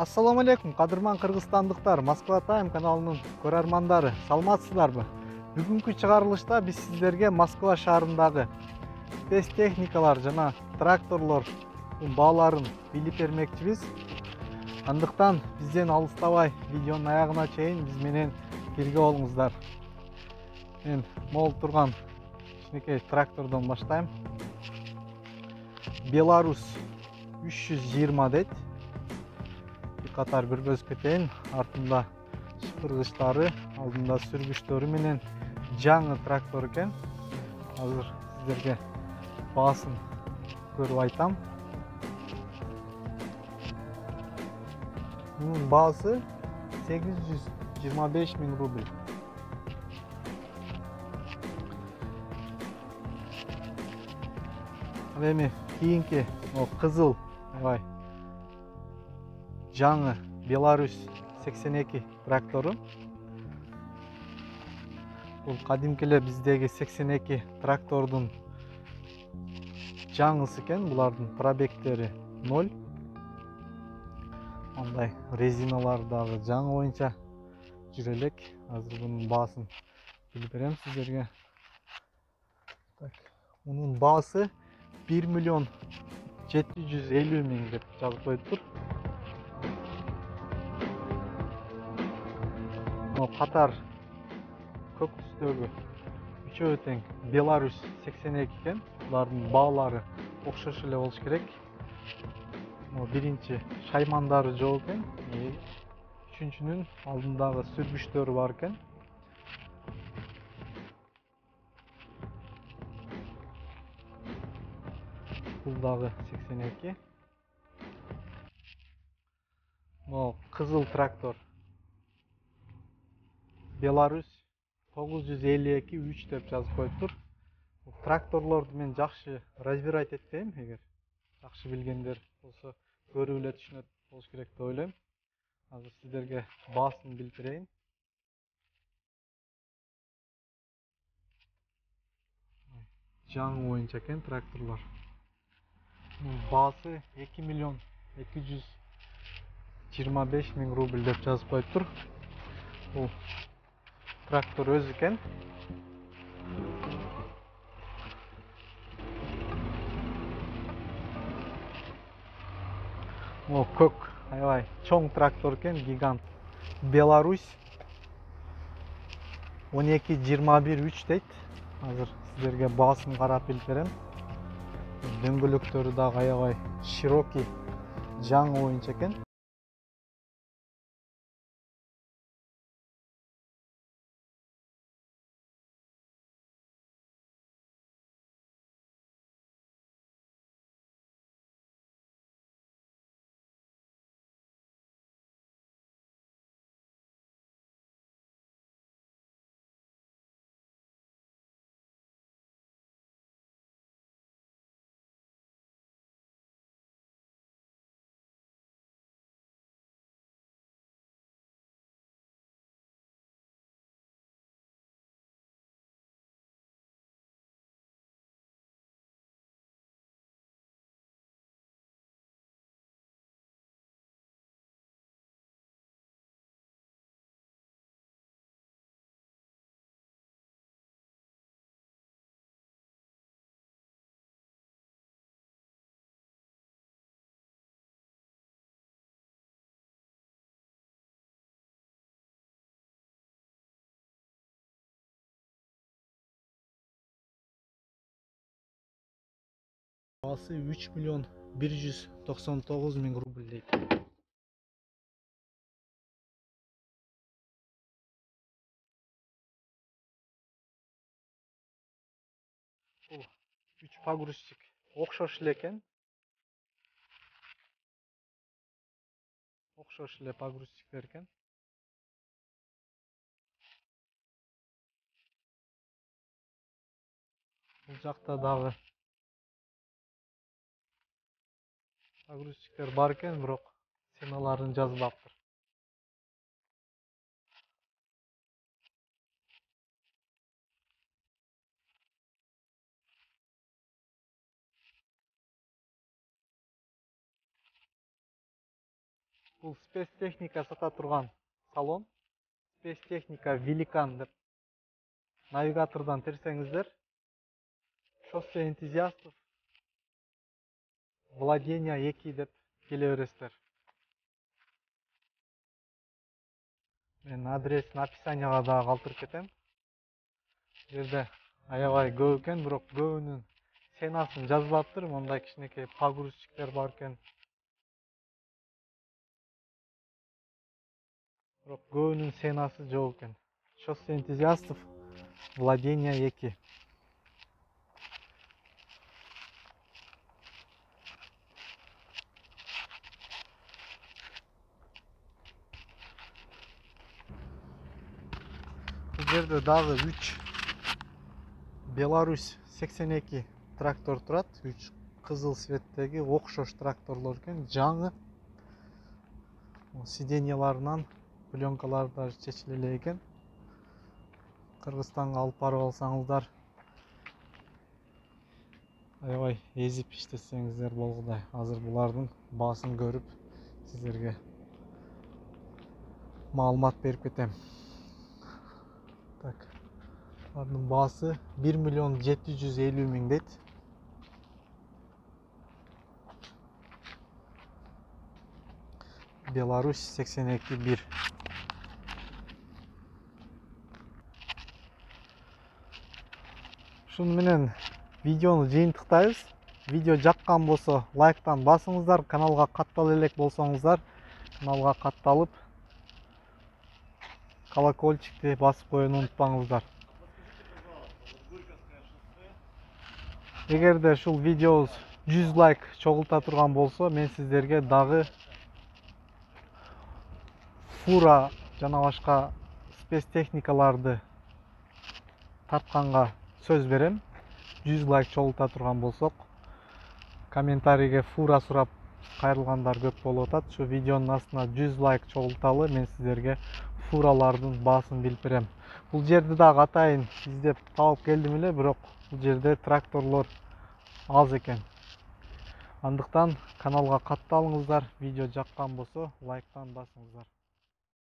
Ассаламу алейкум, кадырман кыргызстандыктар, Москва Тайм каналынын көрөрмандары, саламатсыздарбы? Бүгүнкү чыгарылышта биз сиздерге Москва шаарындагы спецтехникалар жана тракторлордун бааларын билип бермекчибиз. Андыктан бизден алыстабай видеонун аягына чейин биз менен бирге болуңуздар. Мен могул турган кичинекей трактордон баштайм. Беларусь 320 дейт. Катар бир көз кетейин. Артында шыпыргычтары, алдында сүргүчтөрү менен жаңы трактор экен. Азыр сиздерге баасын көрүп айтам. Мунун баасы 825 000 рубль. Ал эми кийинки кызыл жаңы Беларусь 82 трактору. Бул кадимки эле биздеги 82 трактордун жаңысы экен. Булардын пробегтери 0. Андай резиналар дагы жаңы боюнча жүрө элек. Азыр бунун баасын билип берем сиздерге. Мунун баасы 1 750 000 деп жазып коюптур. Катар көк түстөгү үчөө тең Беларусь 82 экен. Булардын баалары окшош эле болуш керек. Биринчи шаймандары жок экен. Үчүнчүнүн алдындагы сүргүчтөрү бар экен. Бул дагы 82. Кызыл трактор Беларусь 952-3 деп жазып коюптур. Тракторлорду мен жакшы разбирать этпейм. Эгер жакшы билгендер болсо көрүп эле түшүнөт болуш керек деп ойлойм. Азыр сиздерге баасын билип берейин. Жаңы боюнча экен тракторлор. Баасы 2 225 000 рубль деп жазып коюптур. Бул трактор өзү экен. Көк аябай чоң трактор экен, гигант. Беларусь 12-21-3 дейт. Азыр сиздерге баасын карап билип берем. Дөңгөлөктөрү дагы аябай широкий, жаңы боюнча экен. Баасы 3 199 000 рубль дейт. Бул 3 погрузчик окшош эле экен. Окшош эле погрузчиктер экен. Бул жакта дагы погрузчиктер бар экен, бирок ценаларын жазбаптыр. Бул спецтехника сата турган салон. Спецтехника Великан деп навигатордан терсеңиздер, шоссе энтузиастов владение 2 деп келе бересиздер. Мен адресин описанияга да калтырып кетем. Бул жерде аябай көп экен, бирок көбүнүн ценасын жазбаптыр. Мондай кичинекей погрузчиктер бар экен. Бирок көбүнүн ценасы жок экен. Шоссе энтузиастов владение 2. Бул жерде дагы 3 Беларусь 82 трактор турат. 3 кызыл цветтеги окшош тракторлор экен. Жаңы. Сиденьяларынан пленкалар да чечиле экен. Кыргызстанга алып барып алсаңыздар аябай эзип иштетсеңиздер болгудай. Азыр булардын баасын көрүп сиздерге маалымат берип кетем. Так. Bunun baası 1.750.000 deyt. Belarus 82.1. Şunu menen videonu жыйынтыктайбыз. Video жаккан болсо лайктан басыңыздар, каналга каттала элек болсоңуздар, каналга катталып, колокольчикти басып коюуну унутпаңыздар. Эгерде ушул видеобуз 100 лайк чогулта турган болсо, мен сиздерге дагы фура жана башка спецтехникаларды тартканга сөз берем. 100 лайк чогулта турган болсок, комментарийге фура сурап кайрылгандар көп болуп атат. Шу видеонун астына 100 лайк чогулталы, мен сиздерге фуралардын баасын билип берем. Бул жерди дагы атайын издеп таап келдим эле, бирок бул жерде тракторлор аз экен. Андыктан каналга катталыңыздар, видео жаккан болсо лайктан басыңыздар.